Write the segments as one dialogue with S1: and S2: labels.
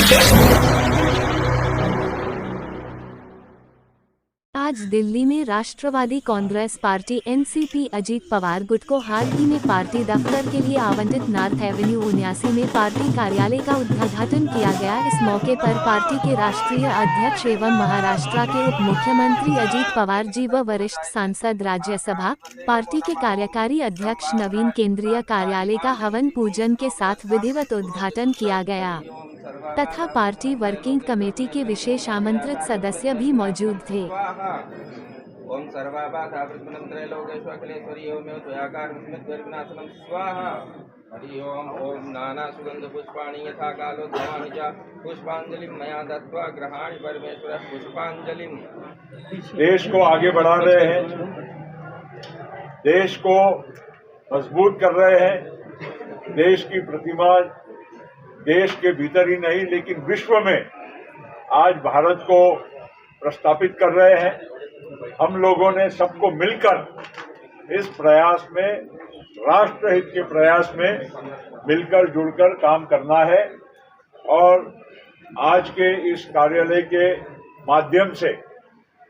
S1: आज दिल्ली में राष्ट्रवादी Congress party NCP Ajit Pawar गुट को हाल ही में पार्टी दफ्तर के लिए आवंटित नॉर्थ एवेन्यू 79 में पार्टी कार्यालय का उद्घाटन किया गया। इस मौके पर पार्टी के राष्ट्रीय अध्यक्ष एवं महाराष्ट्र के उप मुख्यमंत्री अजीत पवार जी व वरिष्ठ सांसद राज्यसभा पार्टी के कार्यकारी अध्यक्ष नवीन केंद्रीय कार्यालय का हवन पूजन के साथ विधिवत उद्घाटन किया गया तथा पार्टी वर्किंग कमेटी के विशेष आमंत्रित सदस्य भी मौजूद थे।
S2: ओम सर्वाभाधावृत्मनं त्रैलोक्येष्वखिलेश्वरीयोमेव त्वयाकारं स्वाहा। हरि ओम। ओम नाना सुगंध पुष्पाणि यथा कालोद्भवानि च पुष्पांजलिं मया दत्त्वा ग्रहाणि परमेश्वरः पुष्पांजलिं।
S3: देश को आगे बढ़ा रहे हैं, देश को मजबूत कर रहे हैं, देश की प्रतिमा देश के भीतर ही नहीं लेकिन विश्व में आज भारत को प्रस्थापित कर रहे हैं। हम लोगों ने सबको मिलकर इस प्रयास में, राष्ट्रहित के प्रयास में मिलकर जुड़कर काम करना है और आज के इस कार्यालय के माध्यम से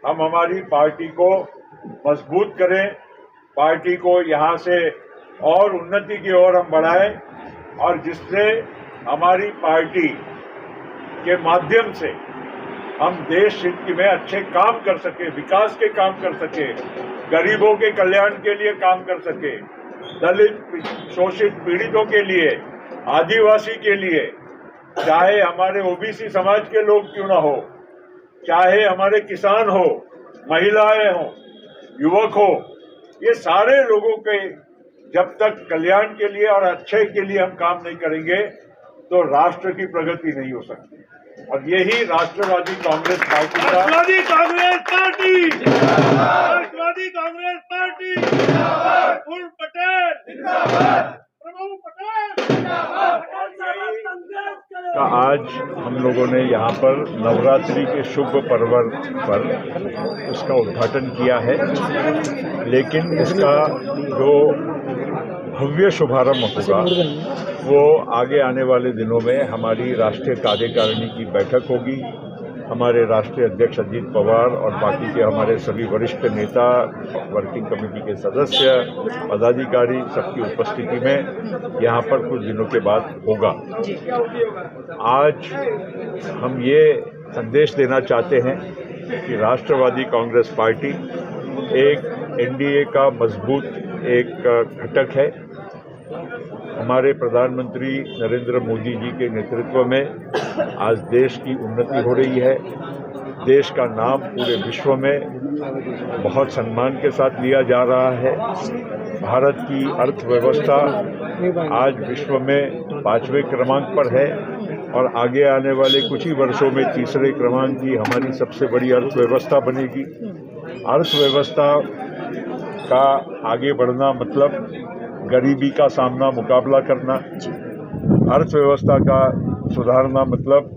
S3: हम हमारी पार्टी को मजबूत करें, पार्टी को यहाँ से और उन्नति की ओर हम बढ़ाएं और जिससे हमारी पार्टी के माध्यम से हम देश हित में अच्छे काम कर सके, विकास के काम कर सके, गरीबों के कल्याण के लिए काम कर सके, दलित शोषित पीड़ितों के लिए, आदिवासी के लिए, चाहे हमारे ओबीसी समाज के लोग क्यों ना हो, चाहे हमारे किसान हो, महिलाएं हो, युवक हो, ये सारे लोगों के जब तक कल्याण के लिए और अच्छे के लिए हम काम नहीं करेंगे तो राष्ट्र की प्रगति नहीं हो सकती। और यही राष्ट्रवादी कांग्रेस पार्टी का राष्ट्रवादी कांग्रेस पार्टी उर्फ पटेल प्रभु पटेल का आज हम लोगों ने यहाँ पर नवरात्रि के शुभ पर्व पर उसका उद्घाटन किया है, लेकिन इसका जो भव्य शुभारंभ होगा वो आगे आने वाले दिनों में हमारी राष्ट्रीय कार्यकारिणी की बैठक होगी। हमारे राष्ट्रीय अध्यक्ष अजीत पवार और बाकी के हमारे सभी वरिष्ठ नेता, वर्किंग कमेटी के सदस्य, पदाधिकारी सबकी उपस्थिति में यहाँ पर कुछ दिनों के बाद होगा। आज हम ये संदेश देना चाहते हैं कि राष्ट्रवादी कांग्रेस पार्टी एक एनडीए का मजबूत एक घटक है। हमारे प्रधानमंत्री नरेंद्र मोदी जी के नेतृत्व में आज देश की उन्नति हो रही है। देश का नाम पूरे विश्व में बहुत सम्मान के साथ लिया जा रहा है। भारत की अर्थव्यवस्था आज विश्व में 5वें क्रमांक पर है और आगे आने वाले कुछ ही वर्षों में 3रे क्रमांक की हमारी सबसे बड़ी अर्थव्यवस्था बनेगी। अर्थव्यवस्था का आगे बढ़ना मतलब गरीबी का सामना, मुकाबला करना। अर्थव्यवस्था का सुधारना मतलब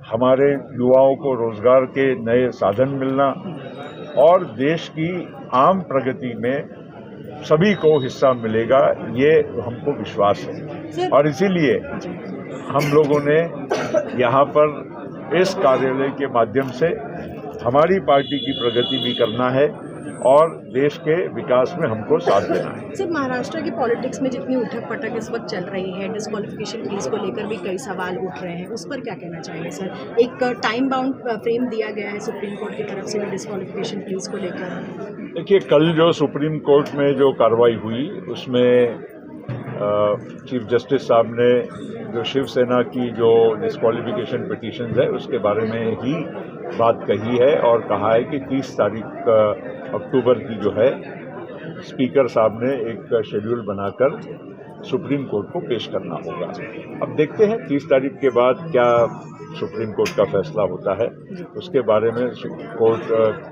S3: हमारे युवाओं को रोजगार के नए साधन मिलना और देश की आम प्रगति में सभी को हिस्सा मिलेगा, ये हमको विश्वास है। और इसीलिए हम लोगों ने यहाँ पर इस कार्यालय के माध्यम से हमारी पार्टी की प्रगति भी करना है और देश के विकास में हमको साथ देना है।
S4: सर, महाराष्ट्र की पॉलिटिक्स में जितनी उठक पटक इस वक्त चल रही है, डिस्क्वालिफिकेशन केस को लेकर भी कई सवाल उठ रहे हैं, उस पर क्या कहना चाहेंगे सर? एक टाइम बाउंड फ्रेम दिया गया है सुप्रीम कोर्ट की तरफ से भी डिस्क्वालिफिकेशन केस को लेकर।
S3: देखिए, कल जो सुप्रीम कोर्ट में जो कार्रवाई हुई उसमें चीफ जस्टिस साहब ने जो शिवसेना की जो डिस्क्वालिफिकेशन पिटीशन है उसके बारे में ही बात कही है और कहा है कि 30 तारीख अक्टूबर की जो है स्पीकर साहब ने एक शेड्यूल बनाकर सुप्रीम कोर्ट को पेश करना होगा। अब देखते हैं 30 तारीख के बाद क्या सुप्रीम कोर्ट का फैसला होता है, उसके बारे में कोर्ट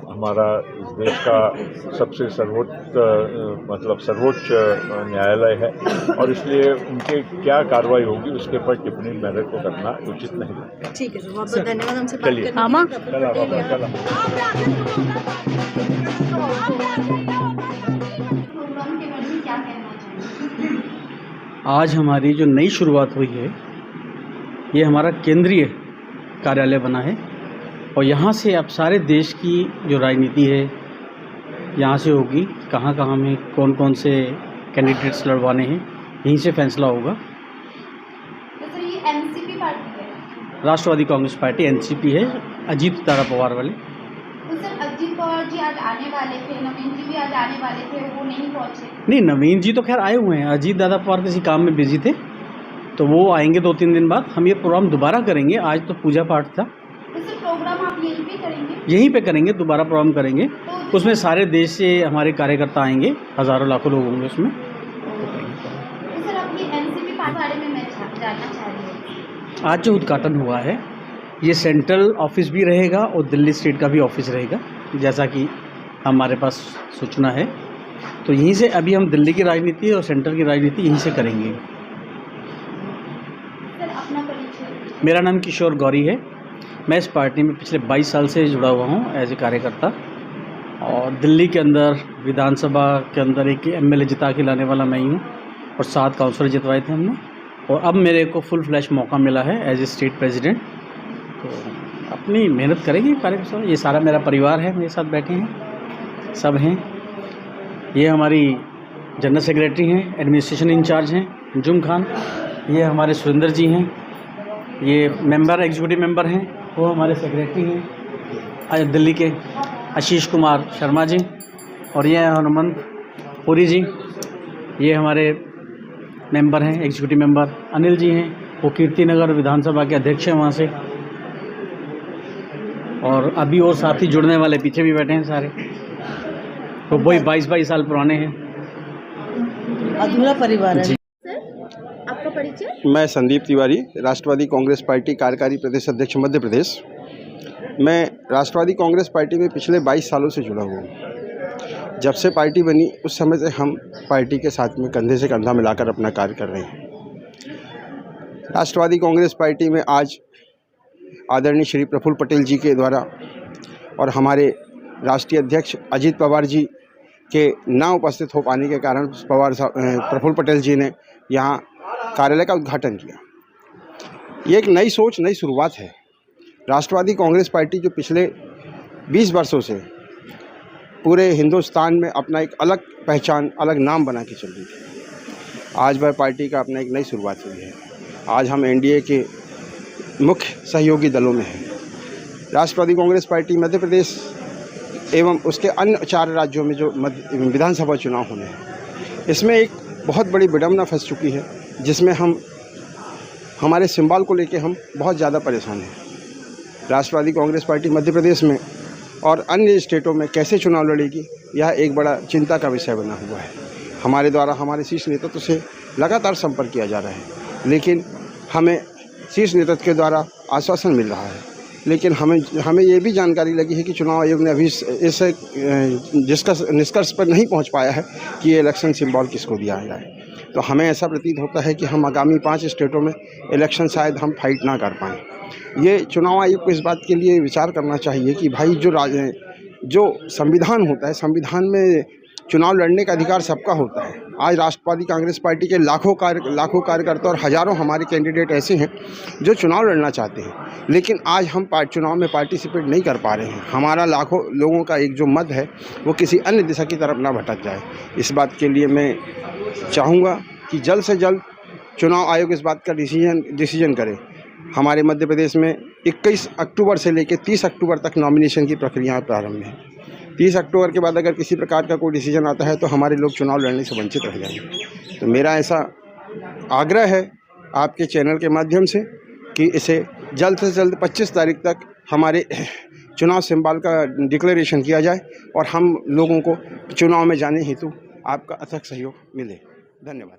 S3: हमारा इस देश का सबसे सर्वोच्च न्यायालय है और इसलिए उनके क्या कार्रवाई होगी उसके पर टिप्पणी मेरे को करना उचित नहीं लगता।
S4: ठीक है सर, बहुत बहुत धन्यवाद हमसे बात
S3: चलिए
S5: आज हमारी जो नई शुरुआत हुई है ये हमारा केंद्रीय कार्यालय बना है और यहाँ से अब सारे देश की जो राजनीति है यहाँ से होगी, कहाँ कहाँ में कौन कौन से कैंडिडेट्स लड़वाने हैं, यहीं से फैसला होगा।
S6: तो सर ये एनसीपी पार्टी है,
S5: राष्ट्रवादी कांग्रेस पार्टी एनसीपी है, अजीत दादा पवार वाले।
S6: तो सर अजीत पवार जी आज आने वाले थे, नवीन जी भी आज आने वाले थे, वो नहीं पहुंचे।
S5: नहीं, नवीन जी तो खैर आए हुए हैं, अजीत दादा पवार किसी काम में बिजी थे तो वो आएंगे 2-3 दिन बाद। हम ये प्रोग्राम दोबारा करेंगे, आज तो पूजा पाठ था,
S6: तो सर प्रोग्राम आप यहीं पे करेंगे?
S5: यहीं पे करेंगे, दोबारा प्रोग्राम करेंगे। उसमें सारे देश से हमारे कार्यकर्ता आएंगे, हज़ारों लाखों लोग होंगे उसमें।
S6: तो सर आप ये एनसीपी पार्टी बारे में मैं जानना चाह रही हूँ।
S5: आज जो उद्घाटन हुआ है ये सेंट्रल ऑफिस भी रहेगा और दिल्ली स्टेट का भी ऑफिस रहेगा, जैसा कि हमारे पास सूचना है। तो यहीं से अभी हम दिल्ली की राजनीति और सेंट्रल की राजनीति यहीं से करेंगे।
S6: सर अपना परिचय।
S5: मेरा नाम किशोर गौरी है, मैं इस पार्टी में पिछले 22 साल से जुड़ा हुआ हूँ एज ए कार्यकर्ता, और दिल्ली के अंदर विधानसभा के अंदर एक एमएलए जिता के लाने वाला मैं ही हूँ और 7 काउंसलर जितवाए थे हमने, और अब मेरे को फुल फ्लैश मौका मिला है एज ए स्टेट प्रेसिडेंट। तो अपनी मेहनत करेंगे कार्यकर्ता, ये सारा मेरा परिवार है, मेरे साथ बैठे हैं, सब हैं। ये हमारी जनरल सेक्रेटरी हैं, एडमिनिस्ट्रेशन इंचार्ज हैं अंजुम खान, ये हमारे सुरेंद्र जी हैं, ये मेंबर एग्जीक्यूटिव मेंबर हैं, वो हमारे सेक्रेटरी हैं दिल्ली के आशीष कुमार शर्मा जी, और ये हनुमंत पुरी जी, ये हमारे मेंबर हैं एग्जीक्यूटिव मेंबर। अनिल जी हैं, वो कीर्तिनगर विधानसभा के अध्यक्ष हैं वहाँ से, और अभी और साथी जुड़ने वाले पीछे भी बैठे हैं सारे, तो वही 22 साल पुराने हैं।
S4: अधूरा परिवार है।
S6: सर आपका परिचय।
S7: मैं संदीप तिवारी, राष्ट्रवादी कांग्रेस पार्टी कार्यकारी प्रदेश अध्यक्ष मध्य प्रदेश। मैं राष्ट्रवादी कांग्रेस पार्टी में पिछले 22 सालों से जुड़ा हुआ हूँ। जब से पार्टी बनी उस समय से हम पार्टी के साथ में कंधे से कंधा मिलाकर अपना कार्य कर रहे हैं। राष्ट्रवादी कांग्रेस पार्टी में आज आदरणीय श्री प्रफुल्ल पटेल जी के द्वारा और हमारे राष्ट्रीय अध्यक्ष अजीत पवार जी के ना उपस्थित हो पाने के कारण प्रफुल्ल पटेल जी ने यहाँ कार्यालय का उद्घाटन किया। ये एक नई सोच, नई शुरुआत है। राष्ट्रवादी कांग्रेस पार्टी जो पिछले 20 वर्षों से पूरे हिंदुस्तान में अपना एक अलग पहचान, अलग नाम बना के चल रही थी, आज वह पार्टी का अपना एक नई शुरुआत हुई है। आज हम एनडीए के मुख्य सहयोगी दलों में हैं। राष्ट्रवादी कांग्रेस पार्टी मध्य प्रदेश एवं उसके अन्य 4 राज्यों में जो विधानसभा चुनाव होने हैं, इसमें एक बहुत बड़ी विडंबना फंस चुकी है, जिसमें हमारे सिंबल को लेके हम बहुत ज़्यादा परेशान हैं। राष्ट्रवादी कांग्रेस पार्टी मध्य प्रदेश में और अन्य स्टेटों में कैसे चुनाव लड़ेगी, यह एक बड़ा चिंता का विषय बना हुआ है। हमारे द्वारा हमारे शीर्ष नेतृत्व से लगातार संपर्क किया जा रहा है, लेकिन हमें शीर्ष नेतृत्व के द्वारा आश्वासन मिल रहा है, लेकिन हमें ये भी जानकारी लगी है कि चुनाव आयोग ने अभी इस निष्कर्ष पर नहीं पहुंच पाया है कि ये इलेक्शन सिंबल किसको दिया जाए। तो हमें ऐसा प्रतीत होता है कि हम आगामी 5 स्टेटों में इलेक्शन शायद हम फाइट ना कर पाएँ। ये चुनाव आयोग को इस बात के लिए विचार करना चाहिए कि भाई जो संविधान होता है, संविधान में चुनाव लड़ने का अधिकार सबका होता है। आज राष्ट्रवादी कांग्रेस पार्टी के लाखों कार्यकर्ता और हज़ारों हमारे कैंडिडेट ऐसे हैं जो चुनाव लड़ना चाहते हैं, लेकिन आज हम चुनाव में पार्टिसिपेट नहीं कर पा रहे हैं। हमारा लाखों लोगों का एक जो मत है वो किसी अन्य दिशा की तरफ ना भटक जाए। इस बात के लिए मैं चाहूँगा कि जल्द से जल्द चुनाव आयोग इस बात का डिसीजन करे। हमारे मध्य प्रदेश में 21 अक्टूबर से लेकर 30 अक्टूबर तक नॉमिनेशन की प्रक्रिया प्रारंभ है। 30 अक्टूबर के बाद अगर किसी प्रकार का कोई डिसीजन आता है तो हमारे लोग चुनाव लड़ने से वंचित रह जाएंगे। तो मेरा ऐसा आग्रह है आपके चैनल के माध्यम से कि इसे जल्द से जल्द 25 तारीख तक हमारे चुनाव सिंबल का डिक्लेरेशन किया जाए और हम लोगों को चुनाव में जाने हेतु आपका अथक सहयोग मिले। धन्यवाद।